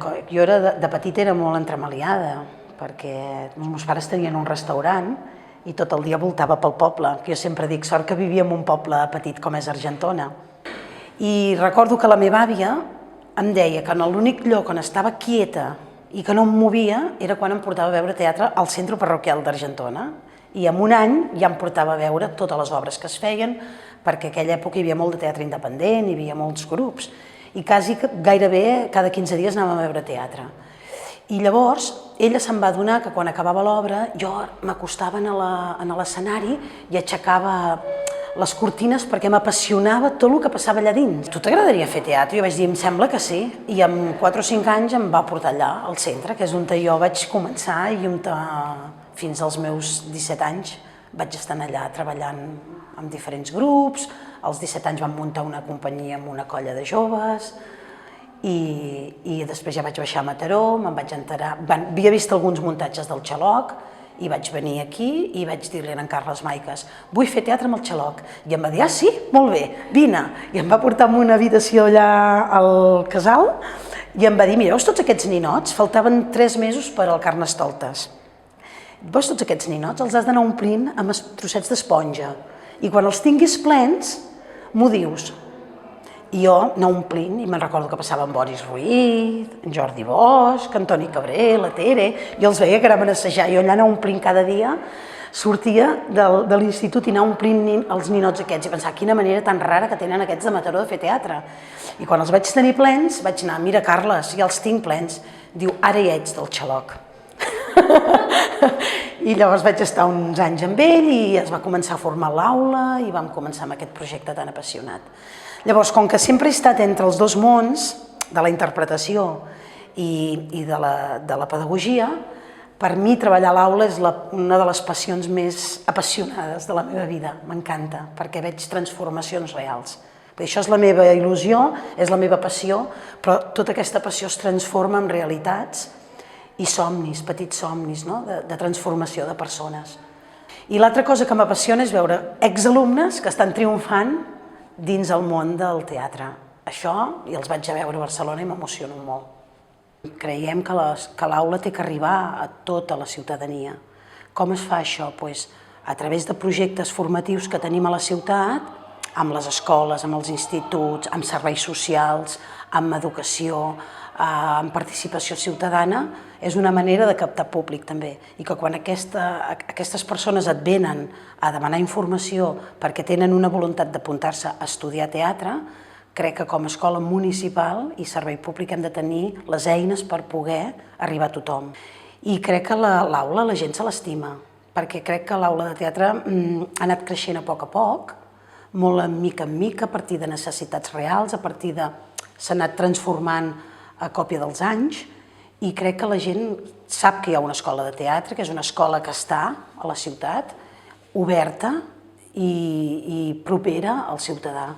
Jo de petita era molt entremaliada, perquè els meus pares tenien un restaurant i tot el dia voltava pel poble, que jo sempre dic, sort que vivia en un poble petit com és Argentona. I recordo que la meva àvia em deia que l'únic lloc on estava quieta i que no em movia era quan em portava a veure teatre al centre parroquial d'Argentona. I en un any ja em portava a veure totes les obres que es feien, perquè en aquella època hi havia molt de teatre independent, hi havia molts grups, i gairebé cada 15 dies anàvem a veure teatre. I llavors ella se'n va adonar que quan acabava l'obra jo m'acostava a l'escenari i aixecava les cortines perquè m'apassionava tot el que passava allà dins. Tu t'agradaria fer teatre? Jo vaig dir, em sembla que sí. I amb 4 o 5 anys em va portar allà, al centre, que és on jo vaig començar i on fins als meus 17 anys vaig estar allà treballant amb diferents grups. Als 17 anys vam muntar una companyia amb una colla de joves i després ja vaig baixar a Mataró, me'n vaig enterar, havia vist alguns muntatges del Xaloc i vaig venir aquí i vaig dir-li a en Carles Maiques, vull fer teatre amb el Xaloc. I em va dir, ah sí? Molt bé, vine. I em va portar a una habitació allà al casal i em va dir, mireu tots aquests ninots, faltaven 3 mesos per al Carnestoltes. Veus tots aquests ninots? Els has d'anar omplint amb trossets d'esponja i quan els tinguis plens m'ho dius. I jo anar omplint, i me'n recordo que passava amb Boris Ruiz, en Jordi Bosch, en Toni Cabré, la Tere, jo els veia que anaven a assajar, jo allà anar omplint cada dia, sortia de l'institut i anar omplint els ninots aquests i pensar quina manera tan rara que tenen aquests de Mataró de fer teatre. I quan els vaig tenir plens vaig anar, mira Carles, ja els tinc plens, diu, ara ja ets del Xaloc. I llavors vaig estar uns anys amb ell i es va començar a formar l'aula i vam començar amb aquest projecte tan apassionat. Llavors, com que sempre he estat entre els dos mons, de la interpretació i de la pedagogia, per mi treballar a l'aula és una de les passions més apassionades de la meva vida, m'encanta, perquè veig transformacions reals. Això és la meva il·lusió, és la meva passió, però tota aquesta passió es transforma en realitats i somnis, petits somnis, de transformació de persones. I l'altra cosa que m'apassiona és veure exalumnes que estan triomfant dins el món del teatre. Això, i els vaig a veure a Barcelona i m'emociono molt. Creiem que l'aula té que arribar a tota la ciutadania. Com es fa això? A través de projectes formatius que tenim a la ciutat, amb les escoles, amb els instituts, amb serveis socials, amb educació, amb participació ciutadana, és una manera de captar públic també. I que quan aquestes persones et venen a demanar informació perquè tenen una voluntat d'apuntar-se a estudiar teatre, crec que com a escola municipal i servei públic hem de tenir les eines per poder arribar a tothom. I crec que l'aula la gent se l'estima, perquè crec que l'aula de teatre ha anat creixent a poc, molt en mica, a partir de necessitats reals, a partir de... s'ha anat transformant a còpia dels anys i crec que la gent sap que hi ha una escola de teatre, que és una escola que està a la ciutat, oberta i propera al ciutadà.